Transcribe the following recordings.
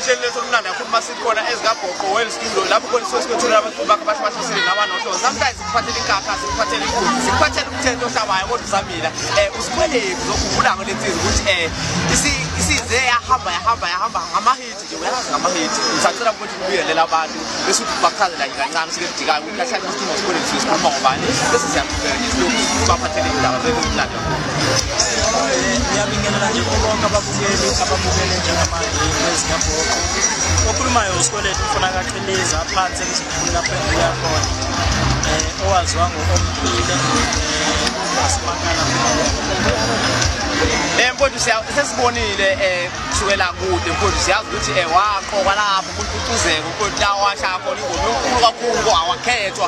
Ohleli lethu mnandi kakhulu masikhona ezigabhoko well studio lapho khona sosikwethula abantu bakabashashasile nabanohlobo. Sometimes kuphathela inkakha, kuphathela inkukhu, kuphathela umthetho ohlabayo kodwa usamila. Uskweletu zokuvula ngolensizwa ukuthi isize yahamba ngamahit nje uyazi ngamahit. Usacela ukuthi kubuyelela abantu bese ubachazela nje kancane sikudikayo ukuthi kahlala isidingo Uskweletu sikhuluma ngobani. Bese siyaqhubeka nje baphathele indaba zemnandi. Ngiyabingelela nje bonke ababukele njengamanje ezigabhoko. Okhulumayo Uskweletu ufuna kaqheleza phansi emzimbeni lapho engiya khona. Owaziwa ngokomphile asimakala. Mfowethu sesibonile kusukela kude mfowethu siyazi ukuthi waqoka lapho kuntutuzeko mfowethu la washa khona ingoma enkulu kakhulu awakhethwa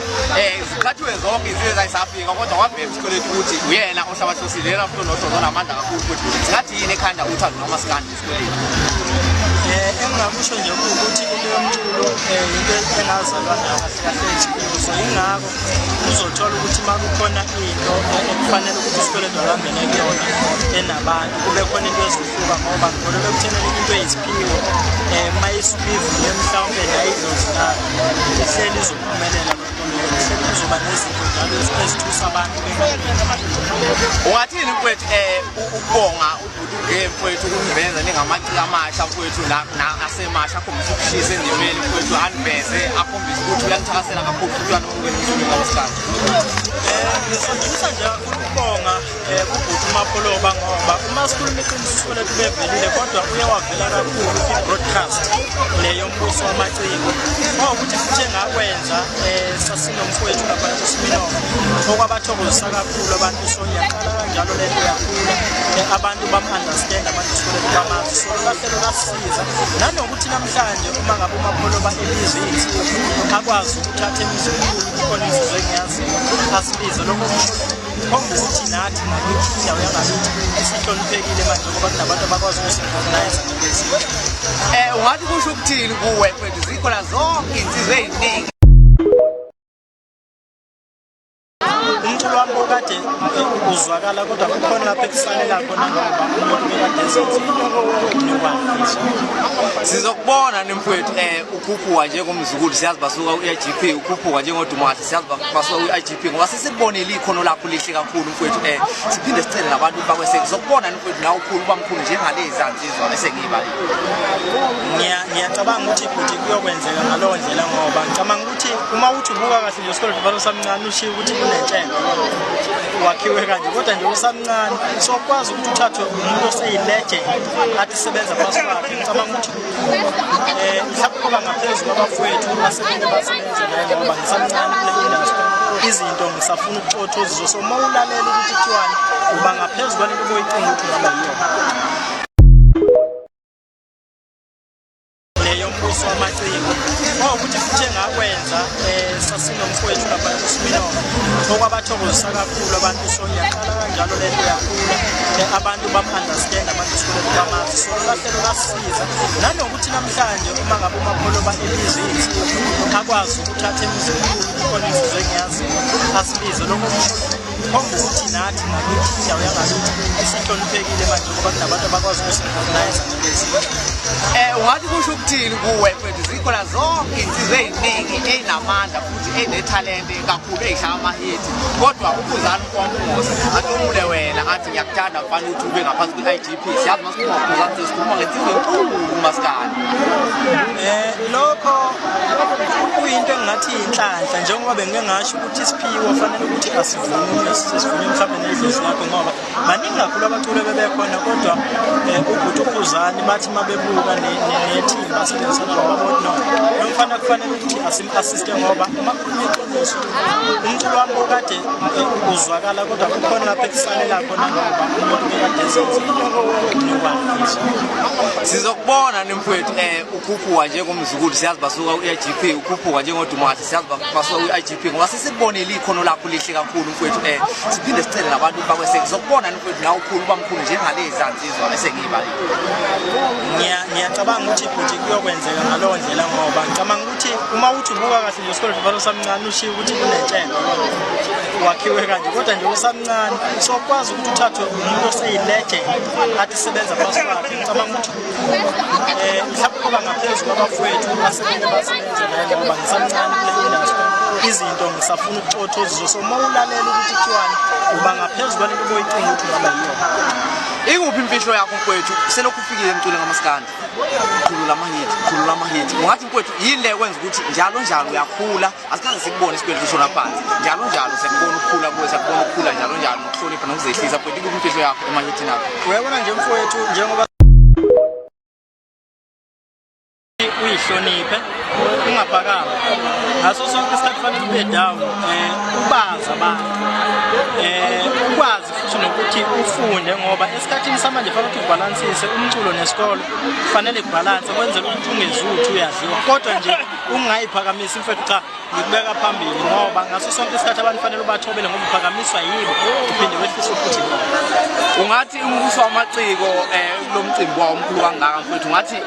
zikhathiwe zonke izizwe zayisafika kodwa wabheka Uskweletu ukuthi uyena ohlabahlosile yena futhi nohlobo namandla kakhulu mfowethu ngathi yini ekhanda uthando nomaskandi Uskweletu engingakusho nje ukuthi into yomculo into engazalwa nayo kahle kahle so ingakho uzothola ukuthi makukhona into ekufanele ukuthi Uskweletu akangene kuyona enabantu kube khona into ezihluka ngoba ngikholelwa ekutheni into eyisiphiwo mayisubivu mhlawumbe nayidlozi nayo ihleli izophumelela lokho kuzoba nezinto njalo ezithusa abantu wathini mfowethu ukubonga ubudunge mfowethu ukuniveza ningamaciko amasha mfowethu asemasha akhombisa ukushisa endimeni mfowethu aniveze akhombisa ukuthi uyanithakasela kakhulu futhi uyanomukela umculo kaMaskandi ngisondisa nje ukubonga kubhuti uMapholoba ngoba uma sikhuluma iqiniso Uskweletu bevelile kodwa uye wavela kakhulu kwi-broadcast leyo mbuso wamaciko ukuthi futhi engakwenza sasinomfowethu lapha eSminof okwabathokozisa kakhulu abantu sonyaqala kanjalo lento yakhula abantu bam-understand abantu Uskweletu bamazi so lahlelo kasisiza nanokuthi namhlanje uma ngabe uMapholoba elizwe ithi akwazi ukuthatha emizimkhulu khona insizwe engiyaziyo asibize lokho khomba ukuthi nathi ngakithi indawo yangakithi isihloniphekile manje ngoba kunabantu abakwazi ukusincomonize ngezinto ungathi kusho ukuthini kuwe mfowethu zikhona zonke insizwe eziningi umculo wami okade uzwakala kodwa kukhona lapho ekusalela khona ngoba umuntu bekade ezenza sizokubona nemfowethu ukhuphuka njengomzukulu siyazi basuka u-IGP ukhuphuka njengodumasi siyazi basuka u-IGP ngoba sesibonile ikhono lakho lihle kakhulu mfowethu siphinde sicele nabantu bakweseke sizokubona nemfowethu nawe ukhulu bamkhulu njengalezi ansizwa esengiyibali ngiyacabanga ukuthi futhi kuyokwenzeka ngalowo ndlela ngoba ngicabanga ukuthi uma uthi ubuka kahle nje Uskweletu valo samncane ushiye ukuthi kunentshebe wakhiwe kanje kodwa nje usamncane sokwazi ukuthi uthathwe umuntu oseyilegend athi sebenza phakathi kwakhe ngicabanga ukuthi mhlawumbe kuba ngaphezulu abafowethu asebenza naye ngoba ngisamncane kule industry izinto ngisafuna ukuxothozizwa so uma ulalela ukuthi kuthiwani uba ngaphezulu kwalento boyicinga ukuthi ngaba yiyo yombuso wamaciko ukuthi futhi engakwenza sasinomfowethu lapha eSminof okwabathokozisa kakhulu abantu sonyaqala kanjalo lento yakhula abantu bam-understand abantu Uskweletu bamazi so lahlelo kasisiza nanokuthi namhlanje uma ngabe uMapholoba elizwe ithi akwazi ukuthatha emizimkhulu khona insizwe engiyaziyo asibize lokho khomba ukuthi nathi ngakithi indawo yangakithi isihloniphekile manje ngoba kunabantu abakwazi ukusincomonize ngezinto ungathi kusho ukuthini kuwe mfowethu zikhona zonke insizwe eziningi ey'namandla futhi ey'nethalente kakhulu ey'hlala amahithi kodwa ukuzana umpompoza atomule wena athi ngiyakuthanda kufanele ukuthi ube ngaphansi kwe-IGP siyazi masikhuluma sesikhuluma ngensizwe enkulu kuMaskandi lokho kuyinto engingathi yinhlanhla njengoba bengike ngasho ukuthi isiphiwo fanele ukuthi asivunywe sesivunywe mhlawumbe nedlozi lakho ngoba baningi kakhulu abaculi bebekhona kodwa ubhuti ukhuzani bathi mabebuka neteam basebenzisana nababona no mfana kufanele ukuthi asim-assiste ngoba uma kukhulunywa iqiniso umculo wami okade uzwakala kodwa kukhona lapho ekusalela khona ngoba umuntu bekade ezenza sizokubona nemfowethu ukhuphuka njengomzukulu siyazi basuka u-IGP ukhuphuka njengodumasi siyazi basuka u-IGP ngoba sesibonile ikhono lakho lihle kakhulu mfowethu siphinde sicele nabantu bakweseke sizokubona nemfowethu nawe ukhulu bamkhulu njengalezi ansizwa esengiyibali ngiyacabanga ukuthi futhi kuyokwenzeka ngalowo ndlela ngoba ngicabanga ukuthi uma uthi ubuka kahle nje Uskweletu valo samncane ushiye ukuthi kunentshebe wakhiwe kanje kodwa nje usamncane sokwazi ukuthi uthathwe umuntu oseyilegend athi sebenza phakathi kwakhe ngicabanga ukuthi mhlawumbe kuba ngaphezulu abafowethu asebenza ngoba ngisamncane kule industry izinto ngisafuna ukucothoza so mawulalela ukuthi kuthiwani uba ngaphezulu kwalento boyicinga ukuthi ngaba yiyo. Ikuphi imfihlo yakho mfowethu selokufikile emculweni kaMaskandi? Khulula amahit. Ungathi mfowethu yini le kwenza ukuthi njalo uyakhula asikaze sikubone Uskweletu shona phansi. Njalo sekubona ukukhula kuwe sekubona ukukhula njalo nokuhlonipha nokuzehlisa mfowethu ikuphi imfihlo yakho emahitini akho? Uyabona nje mfowethu njengoba uyihloniphe ungaphakama ngaso sonke isikhathi kufanele ube down ubaza abantu ukwazi futhi nokuthi ufunde ngoba esikhathini samanje fanele ukuthi ubalansise umculo nesikole kufanele kubalance kwenzela ukuthi ungezuthi uyadliwa kodwa nje ungayiphakamisa mfethu cha ngikubeka phambili ngoba ngaso sonke isikhathi abantu fanele ubathobele ngoba uphakamiswa yibo uphinde wehlise futhi ungathi umbuso wamaciko lo mcimbi wawo omkhulu kangaka mfethu ngathi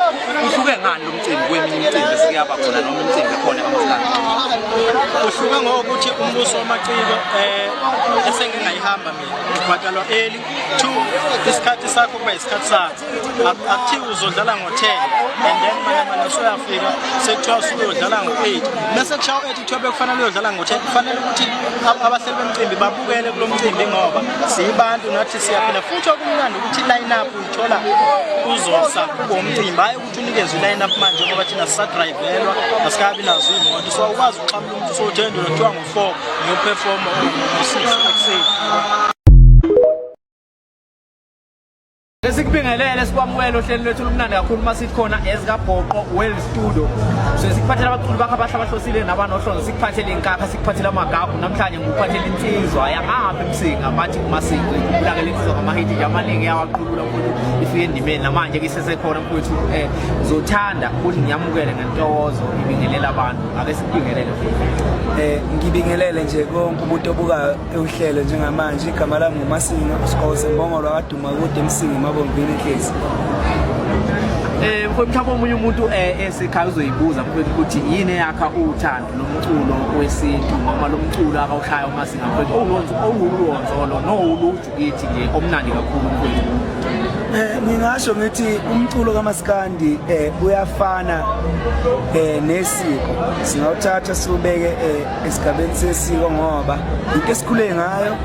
uhluke ngani lo mcimbi kweminye imicimbi esikuyaba khona noma imicimbi ekhona kaMaskandi? Uhluke ngokuthi umbuso wamaciko esengingayihamba mina ubhatalwa early 2 isikhathi sakho kuba isikhathi sakho akuthiwa uzodlala ngo-10 and then mana soyafika sekuthiwa usuyodlala ngo-8 bese kushawa 8 kuthiwa bekufanele uyodlala ngo-10 kufanele ukuthi abahleli bemcimbi babukele kulo mcimbi ngoba siyibantu nathi siyaphila futhi okumnandi ukuthi line up uyithola uzosa kuwo mcimbi hayi ukuthi unikezwe line up manje ngoba thina sisadrivelwa asikabi nazo imoto so ukwazi ukuxhamula umuntu sothendwe kuthiwa ngo-4 ngiyoperform ngo-6 ekuseni. Sikubingelele sikwamukele ohlelo lwethu lumnandi kakhulu masithi khona ezikabhoqo well studio. So sikuphathela abaculi bakho abahlabahlosile nabanohlonze sikuphathela inkakha sikuphathela amagagu namhlanje ngikuphathela insizwa yangapha emsinga bathi kumasiko kulake lensizwa kamahiti nje amaningi yawaqulula ukuthi ifike endimeni namanje ke sesekhona mfowethu zothanda ukuthi ngiyamukele ngentokozo ngibingelela abantu ake sikubingelele ngibingelele nje konke umuntu obuka uhlelo njengamanje igama lami nguMasinga uSkose mbongolo akaduma kude emsinga mabongwini ehlezi. Mfowethu omunye umuntu esekhaya uzoyibuza mfowethu ukuthi yini yakha uthando lomculo wesintu noma lomculo akawushaya uMasinga mfowethu owulonzolo nowulujukithi nje omnandi kakhulu mfowethu. Ngingasho ngithi umculo kaMaskandi uyafana nesiko singawuthatha siubeke esigabeni sesiko ngoba into esikhule ngayo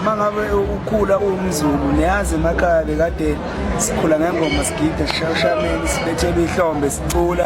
mangabe ukhula umZulu niyazi emakhaya bekade sikhula ngengoma sigida sishashameni sibethelwe ihlombe sicula